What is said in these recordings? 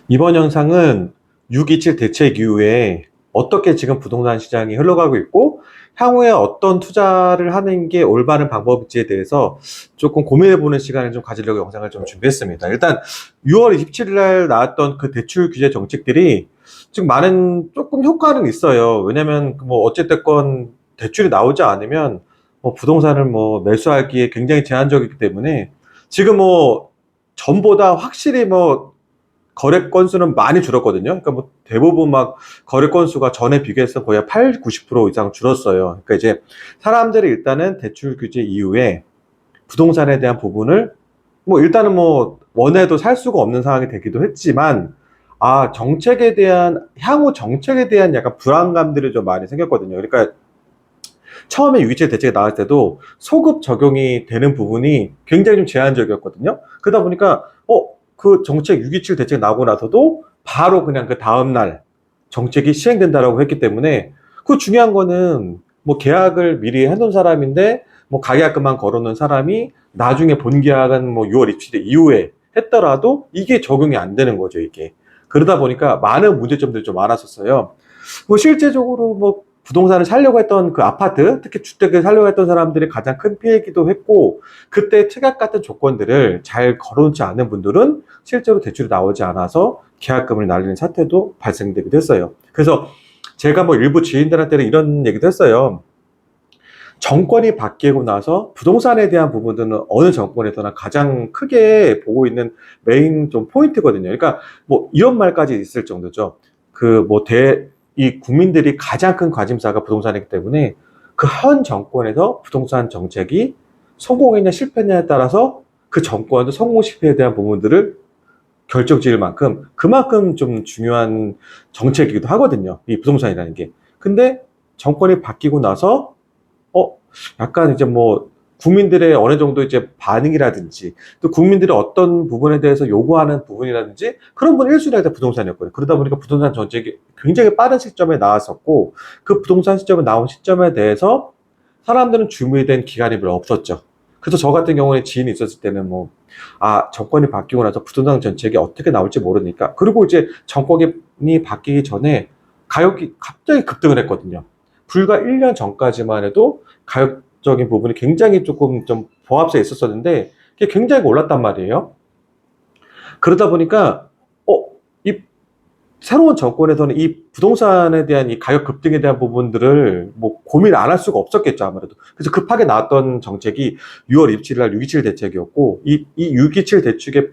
이번 영상은 6.27 대책 이후에 어떻게 지금 부동산 시장이 흘러가고 있고 향후에 어떤 투자를 하는 게 올바른 방법일지에 대해서 조금 고민해보는 시간을 좀 가지려고 영상을 좀 준비했습니다. 일단 6월 27일 날 나왔던 그 대출 규제 정책들이 지금 많은 조금 효과는 있어요. 왜냐면 뭐 어쨌든 대출이 나오지 않으면 뭐 부동산을 뭐 매수하기에 굉장히 제한적이기 때문에 지금 뭐 전보다 확실히 뭐 거래 건수는 많이 줄었거든요. 그러니까 뭐 대부분 막 거래 건수가 전에 비교해서 거의 8, 90% 이상 줄었어요. 그러니까 이제 사람들이 일단은 대출 규제 이후에 부동산에 대한 부분을 뭐 일단은 뭐 원해도 살 수가 없는 상황이 되기도 했지만 정책에 대한 향후 정책에 대한 약간 불안감들이 좀 많이 생겼거든요. 그러니까 처음에 유기체 대책이 나왔을 때도 소급 적용이 되는 부분이 굉장히 좀 제한적이었거든요. 그러다 보니까 그 정책 6.27 대책 나오고 나서도 바로 그냥 그 다음날 정책이 시행된다라고 했기 때문에 그 중요한 거는 뭐 계약을 미리 해놓은 사람인데 뭐 가계약금만 걸어놓은 사람이 나중에 본 계약은 뭐 6월 27일 이후에 했더라도 이게 적용이 안 되는 거죠, 이게. 그러다 보니까 많은 문제점들이 좀 많았었어요. 뭐 실제적으로 뭐 부동산을 살려고 했던 그 아파트, 특히 주택을 살려고 했던 사람들이 가장 큰 피해이기도 했고, 그때 특약 같은 조건들을 잘 걸어놓지 않은 분들은 실제로 대출이 나오지 않아서 계약금을 날리는 사태도 발생되기도 했어요. 그래서 제가 뭐 일부 지인들한테는 이런 얘기도 했어요. 정권이 바뀌고 나서 부동산에 대한 부분들은 어느 정권에서나 가장 크게 보고 있는 메인 좀 포인트거든요. 그러니까 뭐 이런 말까지 있을 정도죠. 이 국민들이 가장 큰 관심사가 부동산이기 때문에 그 현 정권에서 부동산 정책이 성공했냐 실패했냐에 따라서 그 정권의 성공 실패에 대한 부분들을 결정 지을 만큼 그만큼 좀 중요한 정책이기도 하거든요. 이 부동산이라는 게. 근데 정권이 바뀌고 나서 어, 약간 이제 뭐 국민들의 어느 정도 이제 반응이라든지 또 국민들이 어떤 부분에 대해서 요구하는 부분이라든지 그런 부분 1순위가 다 부동산이었거든요. 그러다 보니까 부동산 정책이 굉장히 빠른 시점에 나왔었고 그 부동산 시점에 나온 시점에 대해서 사람들은 준비된 기간이 별로 없었죠. 그래서 저 같은 경우에 지인이 있었을 때는 정권이 바뀌고 나서 부동산 정책이 어떻게 나올지 모르니까. 그리고 이제 정권이 바뀌기 전에 가격이 갑자기 급등을 했거든요. 불과 1년 전까지만 해도 가격적인 부분이 굉장히 조금 좀 보합세에 있었었는데, 그게 굉장히 올랐단 말이에요. 그러다 보니까, 이 새로운 정권에서는 이 부동산에 대한 이 가격 급등에 대한 부분들을 뭐 고민 안 할 수가 없었겠죠, 아무래도. 그래서 급하게 나왔던 정책이 6월 27일 날 627 대책이었고, 이 627 대책의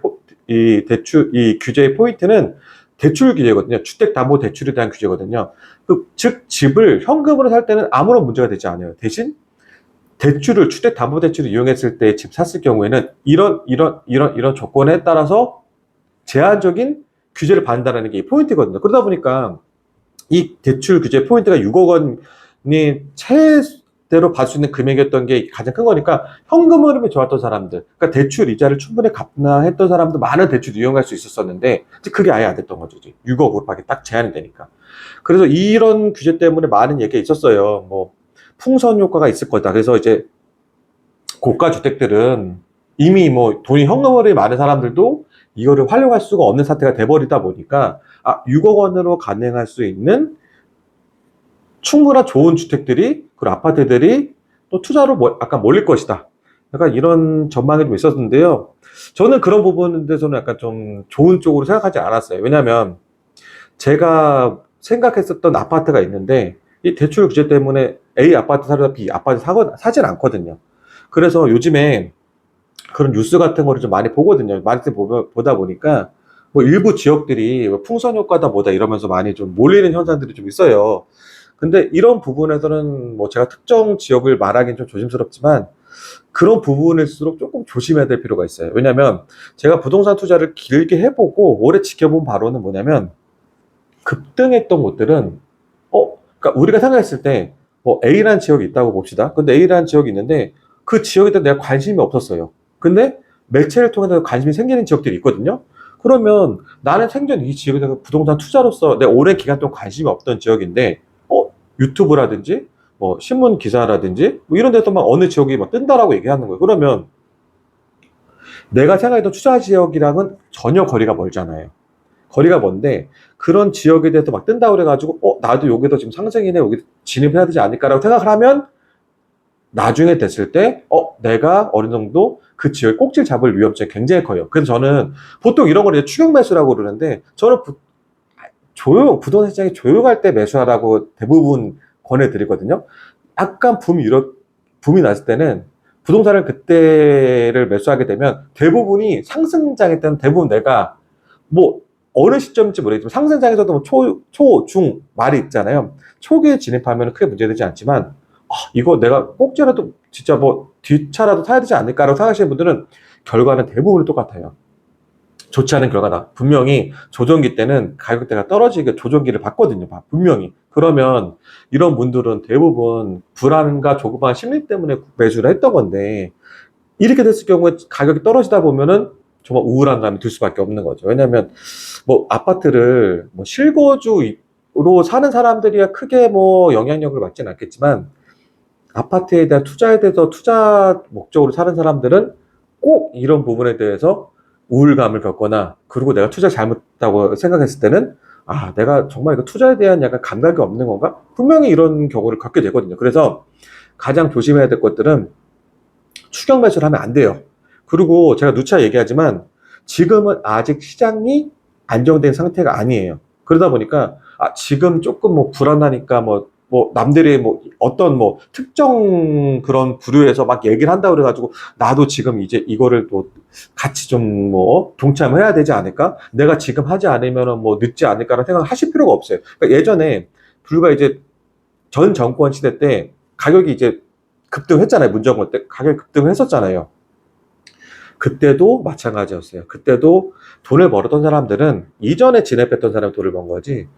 이 규제의 포인트는 대출 규제거든요. 주택담보대출에 대한 규제거든요. 즉, 집을 현금으로 살 때는 아무런 문제가 되지 않아요. 대신 주택담보대출을 이용했을 때 집 샀을 경우에는 이런 조건에 따라서 제한적인 규제를 받는다는 게 포인트거든요. 그러다 보니까 이 대출 규제 포인트가 6억 원이 최대로 받을 수 있는 금액이었던 게 가장 큰 거니까 현금 흐름이 좋았던 사람들, 그러니까 대출 이자를 충분히 갚나했던 사람도 많은 대출 이용할 수 있었었는데 그게 아예 안 됐던 거죠. 6억으로밖에 딱 제한이 되니까. 그래서 이런 규제 때문에 많은 얘기가 있었어요. 뭐 풍선 효과가 있을 거다. 그래서 이제 고가 주택들은 이미 뭐 돈이 현금흐름이 많은 사람들도 이거를 활용할 수가 없는 사태가 돼버리다 보니까 6억 원으로 가능할 수 있는 충분한 좋은 주택들이 그리고 아파트들이 또 투자로 약간 몰릴 것이다. 약간 이런 전망이 좀 있었는데요. 저는 그런 부분에 대해서는 약간 좀 좋은 쪽으로 생각하지 않았어요. 왜냐하면 제가 생각했었던 아파트가 있는데 이 대출 규제 때문에 A 아파트 사려다 B 아파트 사진 않거든요. 그래서 요즘에 그런 뉴스 같은 거를 좀 많이 보거든요. 많이 보다 보니까 뭐 일부 지역들이 뭐 풍선 효과다 뭐다 이러면서 많이 좀 몰리는 현상들이 좀 있어요. 근데 이런 부분에서는 뭐 제가 특정 지역을 말하기는 좀 조심스럽지만 그런 부분일수록 조금 조심해야 될 필요가 있어요. 왜냐면 제가 부동산 투자를 길게 해보고 오래 지켜본 바로는 뭐냐면 급등했던 곳들은 그러니까 우리가 생각했을 때 뭐 A라는 지역이 있다고 봅시다. 근데 A라는 지역이 있는데 그 지역에 대해 내가 관심이 없었어요. 근데 매체를 통해서 관심이 생기는 지역들이 있거든요. 그러면 나는 생전 이 지역에 대해서 부동산 투자로서 내가 오랜 기간 동안 관심이 없던 지역인데 유튜브라든지 뭐 신문 기사라든지 뭐 이런 데서 막 어느 지역이 막 뜬다라고 얘기하는 거예요. 그러면 내가 생각했던 투자 지역이랑은 전혀 거리가 멀잖아요. 거리가 먼데 그런 지역에 대해서 막 뜬다고 그래가지고 나도 여기도 지금 상승이네 여기 진입해야 되지 않을까라고 생각을 하면 나중에 됐을 때 내가 어느 정도 그 지역의 꼭지를 잡을 위험성이 굉장히 커요. 그래서 저는 보통 이런 걸 이제 추격 매수라고 그러는데 저는 부동산 시장이 조용할 때 매수하라고 대부분 권해드리거든요. 약간 붐이 났을 때는 부동산을 그때를 매수하게 되면 대부분이 상승장일 때는 대부분 내가 뭐 어느 시점인지 모르겠지만 상승장에서도 뭐 중, 말이 있잖아요. 초기에 진입하면 크게 문제되지 않지만 이거 내가 꼭지라도 진짜 뭐 뒷차라도 타야 되지 않을까라고 생각하시는 분들은 결과는 대부분 똑같아요. 좋지 않은 결과다. 분명히 조정기 때는 가격대가 떨어지게 조정기를 받거든요. 분명히. 그러면 이런 분들은 대부분 불안과 조급한 심리 때문에 매수를 했던 건데 이렇게 됐을 경우에 가격이 떨어지다 보면은 정말 우울한 감이 들 수밖에 없는 거죠. 왜냐하면 뭐 아파트를 뭐 실거주로 사는 사람들이야 크게 뭐 영향력을 받지는 않겠지만 아파트에 대한 투자에 대해서 투자 목적으로 사는 사람들은 꼭 이런 부분에 대해서 우울감을 겪거나 그리고 내가 투자 잘못했다고 생각했을 때는 내가 정말 이거 투자에 대한 약간 감각이 없는 건가? 분명히 이런 경우를 겪게 되거든요. 그래서 가장 조심해야 될 것들은 추격 매수를 하면 안 돼요. 그리고 제가 누차 얘기하지만 지금은 아직 시장이 안정된 상태가 아니에요. 그러다 보니까 지금 조금 뭐 불안하니까 뭐 남들이 뭐 어떤 뭐 특정 그런 부류에서 막 얘기를 한다고 그래가지고 나도 지금 이제 이거를 또 같이 좀 뭐 동참해야 되지 않을까? 내가 지금 하지 않으면 뭐 늦지 않을까라는 생각을 하실 필요가 없어요. 그러니까 예전에 불과 이제 전 정권 시대 때 가격이 이제 급등했잖아요. 문정권 때 가격이 급등했었잖아요. 그때도 마찬가지였어요. 그때도 돈을 벌었던 사람들은 이전에 진입했던 사람이 돈을 번 거지.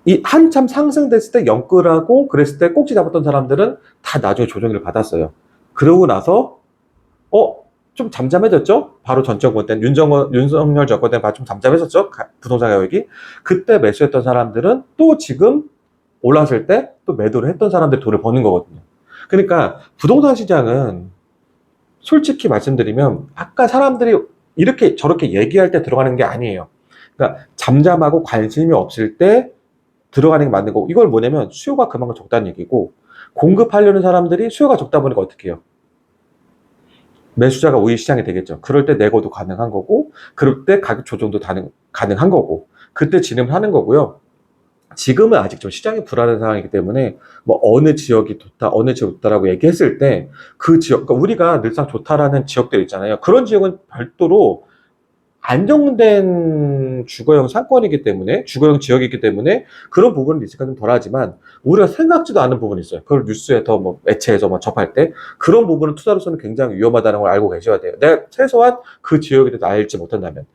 이 한참 상승됐을 때 영끌하고 그랬을 때 꼭지 잡았던 사람들은 다 나중에 조정을 받았어요. 그러고 나서 좀 잠잠해졌죠? 바로 전 정권 때는 윤석열 정권 때는 좀 잠잠해졌죠? 부동산 가격이. 그때 매수했던 사람들은 또 지금 올랐을 때 또 매도를 했던 사람들이 돈을 버는 거거든요. 그러니까 부동산 시장은 솔직히 말씀드리면 아까 사람들이 이렇게 저렇게 얘기할 때 들어가는 게 아니에요. 그러니까 잠잠하고 관심이 없을 때 들어가는 게 맞는 거고 이걸 뭐냐면 수요가 그만큼 적다는 얘기고 공급하려는 사람들이 수요가 적다 보니까 어떻게 해요? 매수자가 우위 시장이 되겠죠. 그럴 때 내고도 가능한 거고 그럴 때 가격 조정도 가능한 거고 그때 진입을 하는 거고요. 지금은 아직 좀 시장이 불안한 상황이기 때문에 뭐 어느 지역이 좋다, 어느 지역이 좋다라고 얘기했을 때 그 지역, 그러니까 우리가 늘상 좋다라는 지역들 있잖아요. 그런 지역은 별도로 안정된 주거용 상권이기 때문에, 주거용 지역이기 때문에 그런 부분은 리스크가 좀 덜하지만 우리가 생각지도 않은 부분이 있어요. 그걸 뉴스에서 뭐 매체에서 뭐 접할 때 그런 부분은 투자로서는 굉장히 위험하다는 걸 알고 계셔야 돼요. 내가 최소한 그 지역에 대해서 알지 못한다면.